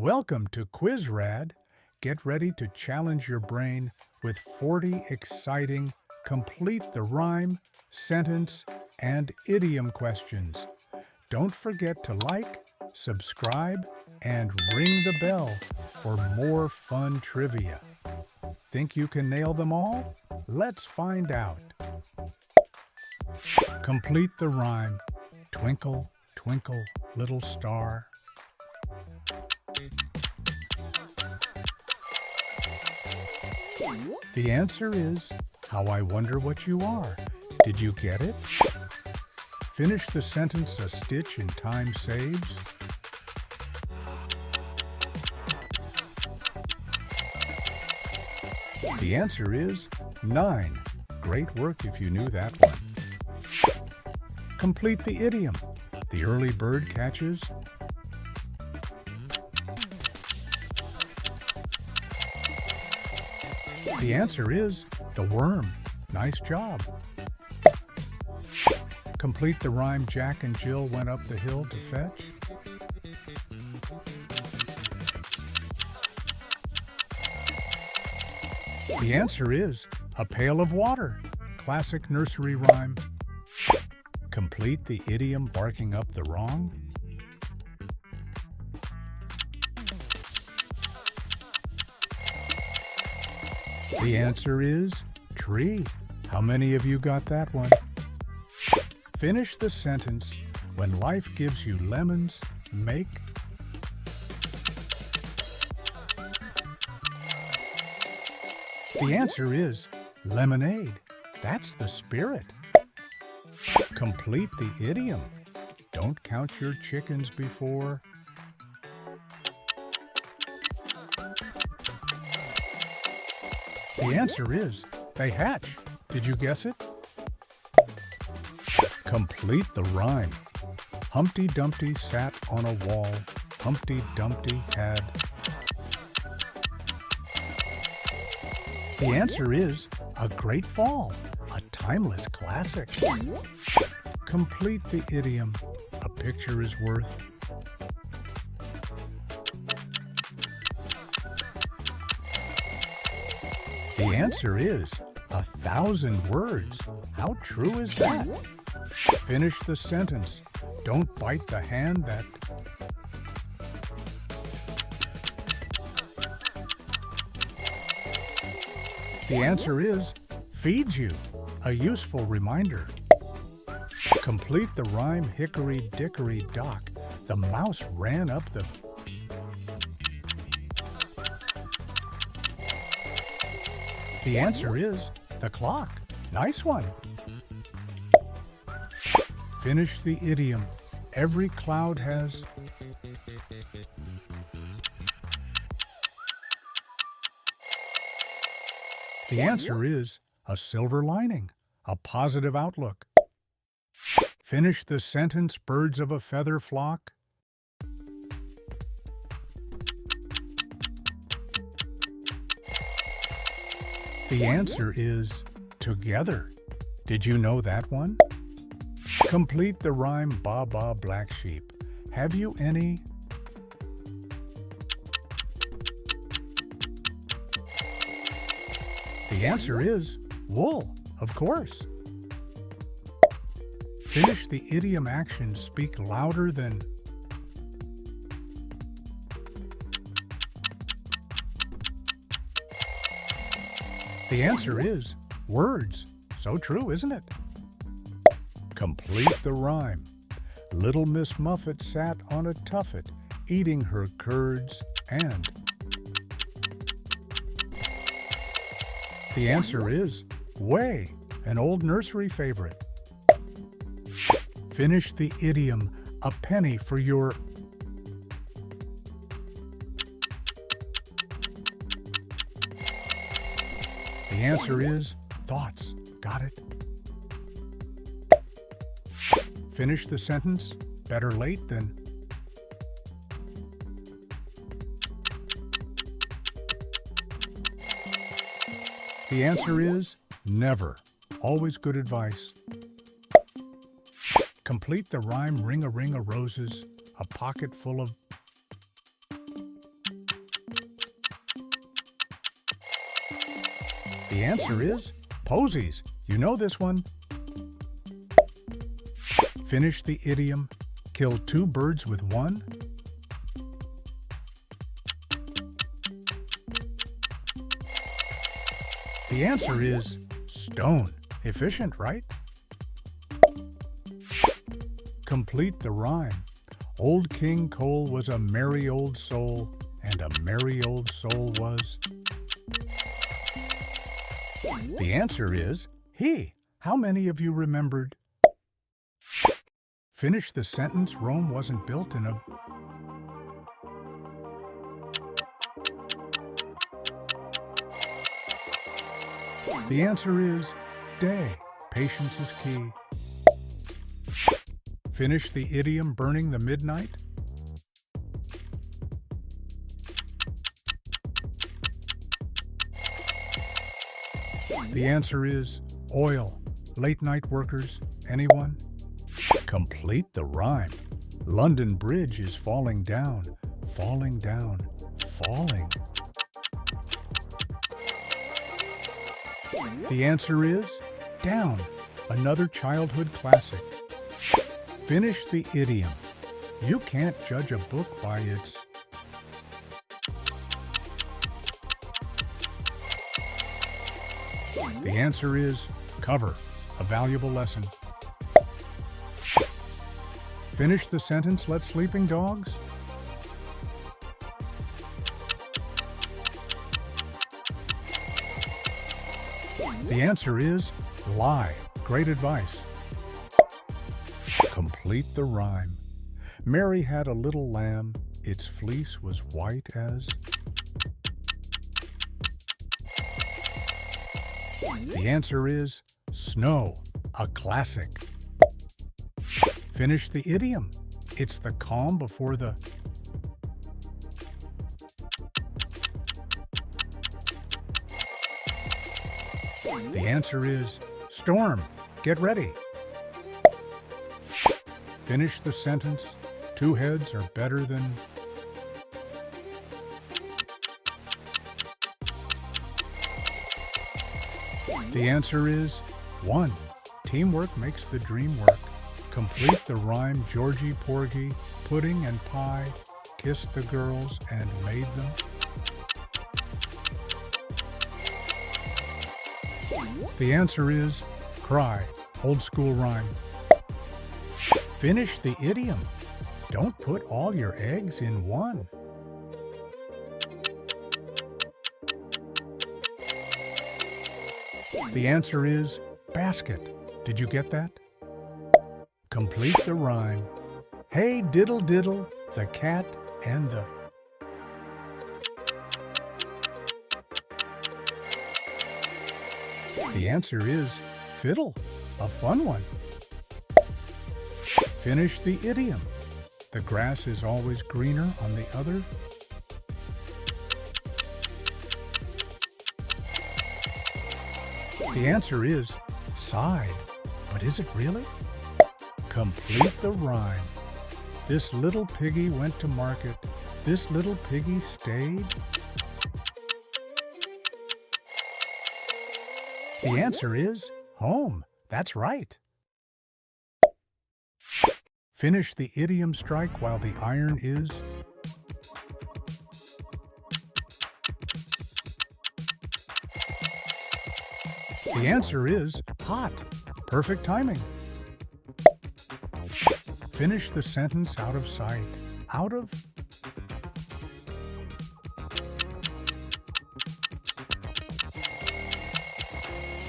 Welcome to Quiz Rad. Get ready to challenge your brain with 40 exciting, complete the rhyme, sentence, and idiom questions. Don't forget to like, subscribe, and ring the bell for more fun trivia. Think you can nail them all? Let's find out. Complete the rhyme. Twinkle, twinkle, little star. The answer is, how I wonder what you are. Did you get it? Finish the sentence, a stitch in time saves. The answer is 9. Great work if you knew that one. Complete the idiom. The early bird catches. The answer is the worm. Nice job. Complete the rhyme. Jack and Jill went up the hill to fetch. The answer is a pail of water. Classic nursery rhyme. Complete the idiom. Barking up the wrong. The answer is tree. How many of you got that one? Finish the sentence. When life gives you lemons, make. The answer is lemonade. That's the spirit. Complete the idiom. Don't count your chickens before. The answer is they hatch. Did you guess it? Complete the rhyme. Humpty Dumpty sat on a wall. Humpty Dumpty had. The answer is a great fall, a timeless classic. Complete the idiom. A picture is worth. The answer is 1,000 words. How true is that? Finish the sentence. Don't bite the hand that... The answer is feeds you. A useful reminder. Complete the rhyme. Hickory dickory dock. The mouse ran up the... The answer is the clock. Nice one. Finish the idiom. Every cloud has... The answer is a silver lining, a positive outlook. Finish the sentence. Birds of a feather flock. The answer is together. Did you know that one? Complete the rhyme. Ba ba black sheep. Have you any? The answer is wool, of course. Finish the idiom. Actions speak louder than... The answer is words. So true, isn't it? Complete the rhyme. Little Miss Muffet sat on a tuffet, eating her curds and... The answer is way, an old nursery favorite. Finish the idiom. A penny for your... The answer is thoughts. Got it? Finish the sentence. Better late than... The answer is never. Always good advice. Complete the rhyme. Ring a roses. A pocket full of... The answer is posies. You know this one. Finish the idiom. Kill two birds with one. The answer is stone. Efficient, right? Complete the rhyme. Old King Cole was a merry old soul, and a merry old soul was. The answer is he. How many of you remembered? Finish the sentence. Rome wasn't built in a... The answer is day. Patience is key. Finish the idiom. Burning the midnight. The answer is oil. Late night workers. Anyone? Complete the rhyme. London Bridge is falling down, falling down, falling. The answer is down. Another childhood classic. Finish the idiom. You can't judge a book by its... The answer is cover. A valuable lesson. Finish the sentence. Let sleeping dogs. The answer is lie. Great advice. Complete the rhyme. Mary had a little lamb. Its fleece was white as... The answer is snow. A classic. Finish the idiom. It's the calm before the... The answer is storm. Get ready. Finish the sentence. Two heads are better than... The answer is one. Teamwork makes the dream work. Complete the rhyme. Georgie Porgy, pudding and pie, kissed the girls and made them... The answer is cry. Old school rhyme. Finish the idiom. Don't put all your eggs in one. The answer is basket. Did you get that? Complete the rhyme. Hey diddle diddle, the cat and the... The answer is fiddle. A fun one. Finish the idiom. The grass is always greener on the other... The answer is side. But is it really? Complete the rhyme. This little piggy went to market. This little piggy stayed. The answer is home. That's right. Finish the idiom. Strike while the iron is... The answer is hot. Perfect timing. Finish the sentence. Out of sight. Out of...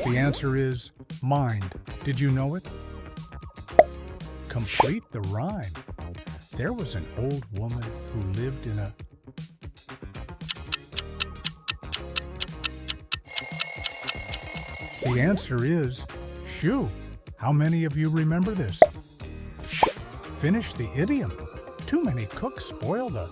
The answer is mind. Did you know it? Complete the rhyme. There was an old woman who lived in a... The answer is shoe. How many of you remember this? Finish the idiom. Too many cooks spoil the...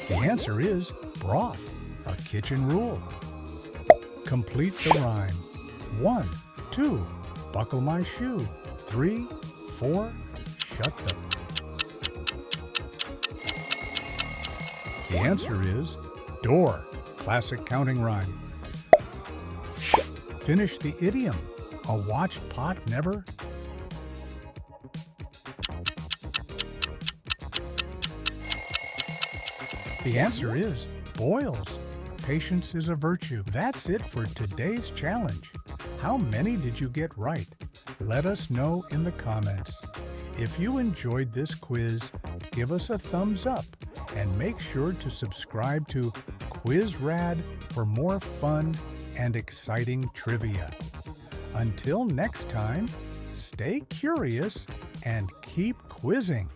The answer is broth. A kitchen rule. Complete the rhyme. 1, 2, buckle my shoe. 3, 4, shut the... The answer is door, classic counting rhyme. Finish the idiom. A watched pot never. The answer is boils. Patience is a virtue. That's it for today's challenge. How many did you get right? Let us know in the comments. If you enjoyed this quiz, give us a thumbs up and make sure to subscribe to Quiz Rad for more fun and exciting trivia. Until next time, stay curious and keep quizzing.